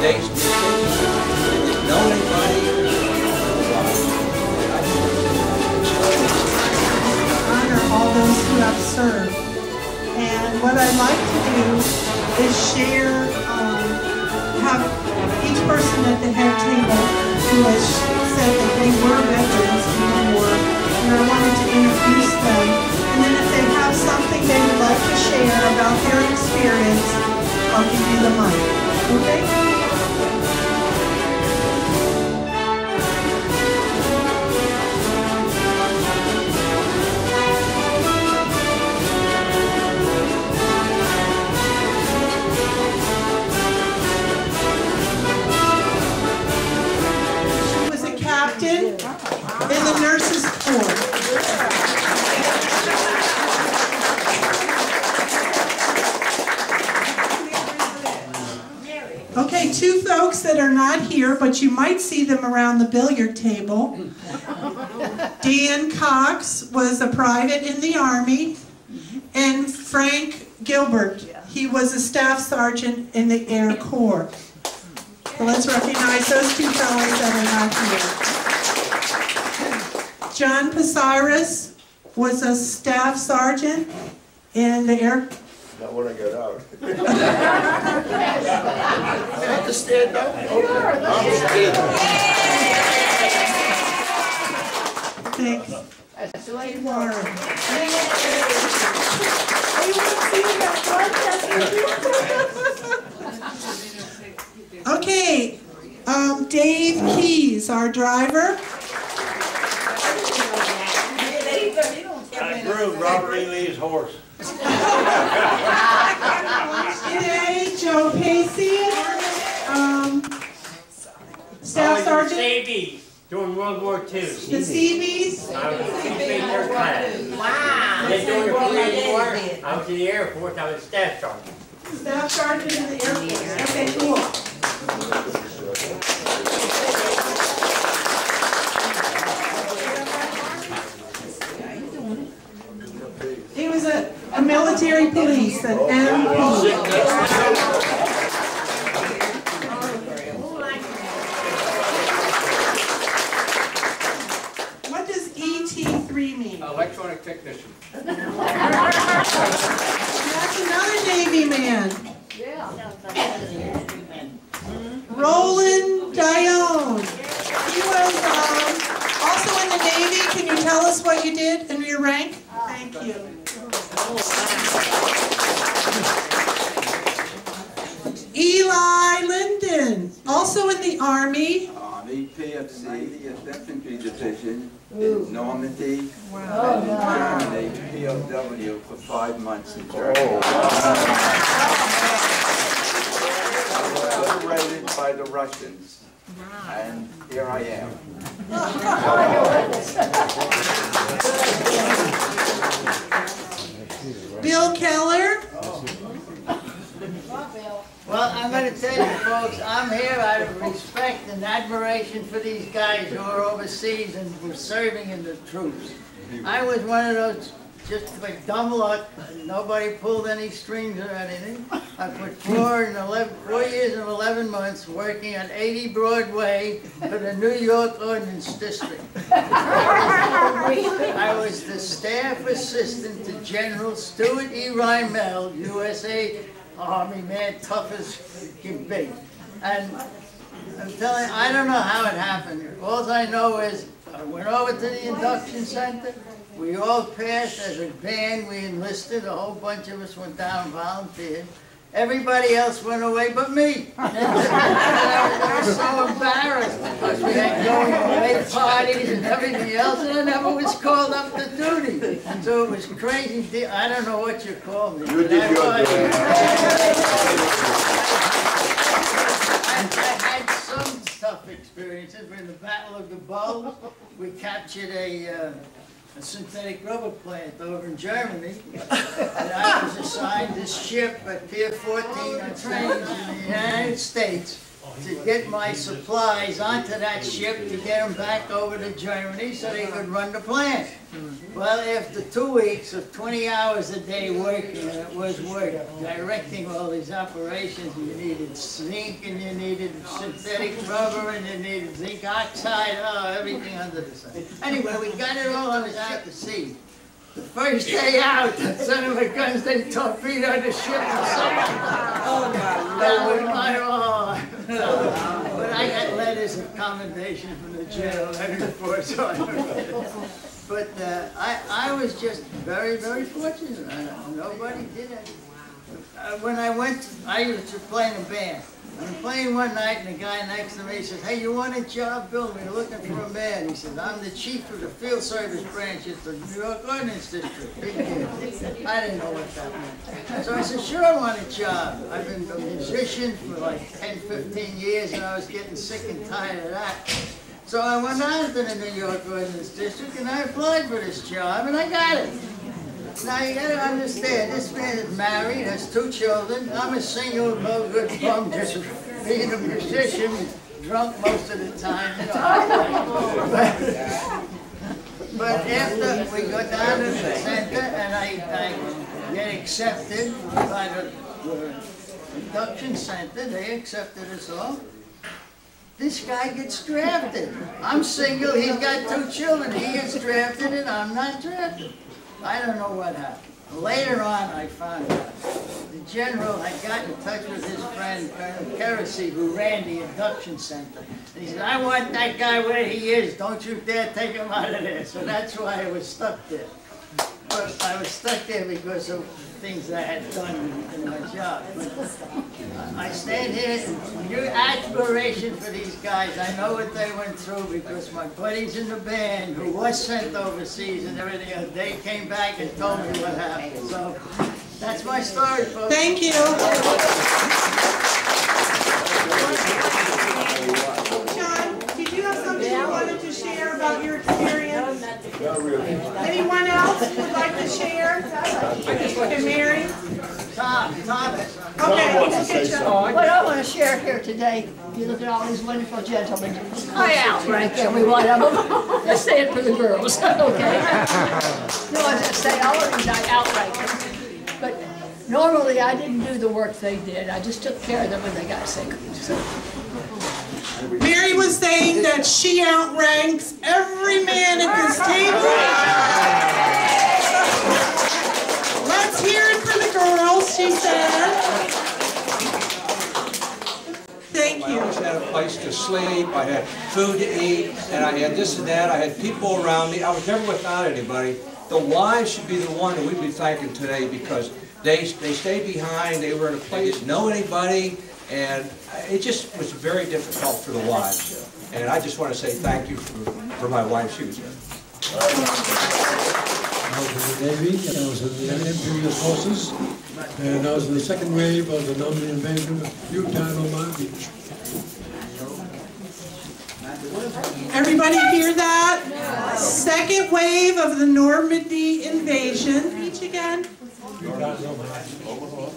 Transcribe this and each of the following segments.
today's mission. Didn't know anybody. Honor all those who have served. And what I'd like to do is share, have each person at the head table who has said that they were veterans in the war, and I wanted to introduce them. And then if they have something they would like to share about their experience, I'll give you the mic. Okay? In the nurses' corps. Okay, two folks that are not here, but you might see them around the billiard table. Dan Cox was a private in the Army, and Frank Gilbert, he was a staff sergeant in the Air Corps. So let's recognize those two fellows that are not here. John Pasiris was a staff sergeant in the Air Corps. Not when I got out. I have to stand up. I'm standing. Thanks. That's the way Warren. Okay, Dave Keys, our driver. I drove Robert E. Lee's horse. Today, Joe Pacey, Staff Sergeant. Seabees during World War II. The Seabees. I was in their class. Wow. Then during the Korean War, I was in the Air Force. I was staff sergeant. Staff Sergeant in the Air Force. Okay, cool. He was a military police, an MP. What does ET3 mean? Electronic technician. That's another Navy man. Roland Dione. He was also in the Navy. Can you tell us what you did and your rank? Thank you. Eli Linden, also in the Army. EPFC, the Infantry Division in Normandy, and in Germany, POW for 5 months in Germany. I was liberated by the Russians, and here I am. Bill Keller. Well, I'm going to tell you, folks, I'm here out of respect and admiration for these guys who are overseas and were serving in the troops. I was one of those, just like dumb luck, nobody pulled any strings or anything. I put 4 years and 11 months working on 80 Broadway for the New York Ordnance District. I was the staff assistant to General Stuart E. Rymel, USA Army man, tough as can be. And I'm telling you, I don't know how it happened. All I know is I went over to the induction center. We all passed as a band. We enlisted. A whole bunch of us went down and volunteered. Everybody else went away but me. I was so embarrassed because we had going away parties and everything else, and I never was called up to duty. So it was crazy. I don't know what you call me. You did your duty. I had some tough experiences. In the Battle of the Bulge, we captured a synthetic rubber plant over in Germany, and I was assigned this ship at Pier 14 on trains in the United States to get my supplies onto that ship to get them back over to Germany so they could run the plant. Well, after 2 weeks of 20 hours a day working, and it was work, directing all these operations, you needed zinc and you needed synthetic rubber and you needed zinc oxide, everything under the sun. Anyway, we got it all out to sea. The first day out, the son of a guns, they torpedoed the ship or something. Oh, that was my but I got letters of commendation from the general and the force. But I was just very, very fortunate. Nobody did it. When I used to play in a band. I'm playing one night and the guy next to me says, "Hey, you want a job, Bill? We're looking for a man." He says, "I'm the chief of the field service branch at the New York Ordnance District." Big deal. I didn't know what that meant. So I said, "Sure, I want a job. I've been a musician for like 10, 15 years and I was getting sick and tired of that." So I went on to the New York Ordnance District and I applied for this job and I got it. Now you gotta understand, this man is married, has 2 children. I'm a single, no good bum, just being a musician, drunk most of the time. But after we go down to the center and I get accepted by the induction center, they accepted us all. This guy gets drafted. I'm single, he's got 2 children. He gets drafted and I'm not drafted. I don't know what happened. Later on, I found out. The general had got in touch with his friend, Colonel Keresy, who ran the induction center. And he said, "I want that guy where he is. Don't you dare take him out of there." So that's why I was stuck there. But I was stuck there because of things that I had done in my job. But I stand here, and your admiration for these guys, I know what they went through because my buddies in the band, who was sent overseas and everything else, they came back and told me what happened. So that's my story, folks. Thank you. John, did you have something you wanted to share about your experience? Anyone else would like to share? Okay, Mary? Thomas. Okay. What I want to share here today, you look at all these wonderful gentlemen. I outrank every one of them. Just say it for the girls, okay? No, I just say all of these I outrank them. But normally I didn't do the work they did. I just took care of them when they got sick. So. Mary was saying that she outranks every man at this table. Let's hear it for the girls, she said. Thank you. I always had a place to sleep, I had food to eat, and I had this and that. I had people around me. I was never without anybody. The wives should be the one that we'd be thanking today because they stayed behind. They were in a place, didn't know anybody. And it just was very difficult for the wives. And I just want to say thank you for my wife. She was there. I was in the Navy, and I was in the Imperial Forces, and I was in the second wave of the Normandy invasion of Utah and Omaha Beach. Everybody hear that? Second wave of the Normandy invasion. Beach again?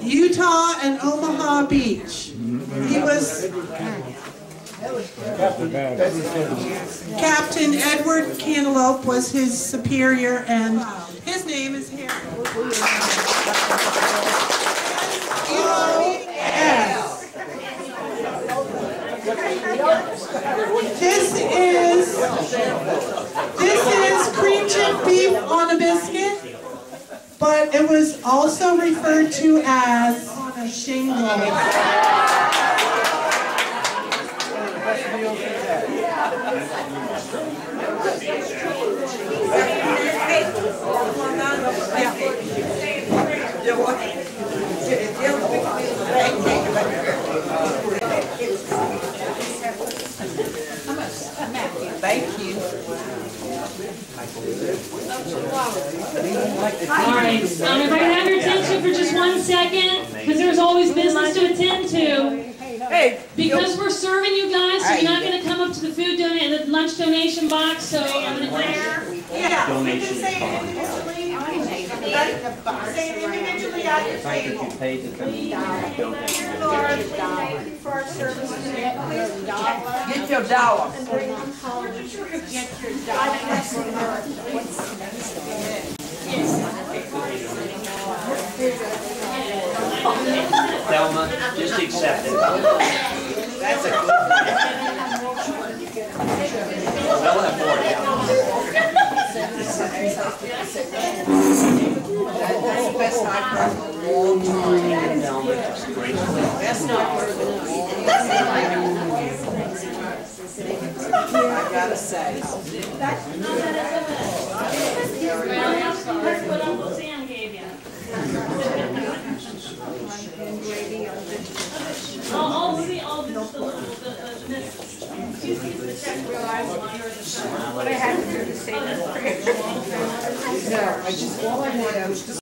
Utah and Omaha Beach. He was Captain Edward Cantaloupe was his superior, and his name is Harry. S. This is cream chip beef on a biscuit, but it was also referred to as on a shingle. Thank you. All right, if I can have your attention for just 1 second, because there's always business to attend to. Because we're serving you guys, so you're not going to come up to the the lunch donation box, so I'm going to Yeah, we can say it individually. Say it individually at the table. Thank you for the Lord, thank you for our Get your dollar. Thelma, just accept it. That's a good one. They'll have more. That's the best I've heard in a long time. That's not worth it. I gotta say. Well, that's what Uncle Sam gave you. I'll see all this, the check where I want or the What I had to do to say that. No, all I wanted was